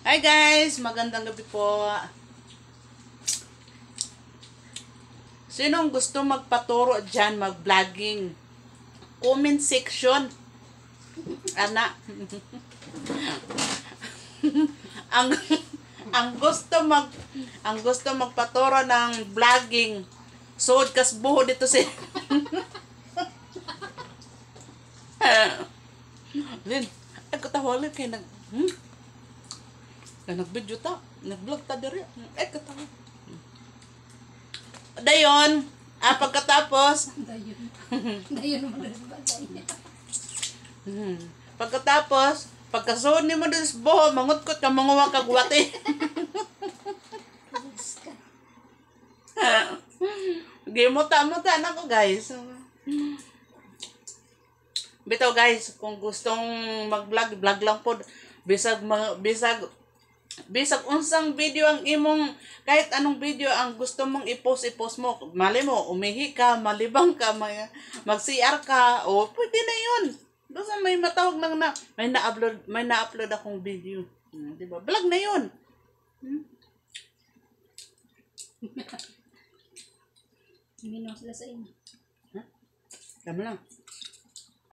Hi guys, magandang gabi po. Sinong gusto magpaturo dyan, mag-vlogging? Comment section. Ana. ang ang gusto magpaturo ng vlogging. Sud kas buho dito si Lin, ay katawali kay nag-video ta, nag-vlog ta diri. Ay katawa. Dayon, pagkatapos, Dayon mo rin ba? pagkatapos, pagkasuod ni mo din sa buho, mangutkot ka mga kagwati. Gimuta-muta na ko guys. Bitaw guys, kung gustong mag-vlog, vlog lang po. Bisag unsang video ang imong, kahit anong video ang gusto mong i-post mo. Mali mo, umihi ka, malibang ka, mag-CR ka, o pwede na yun. Basta may matawag lang na, may na-upload akong video. Diba? Vlog na yun. Minaw sila sa inyo. Tama lang.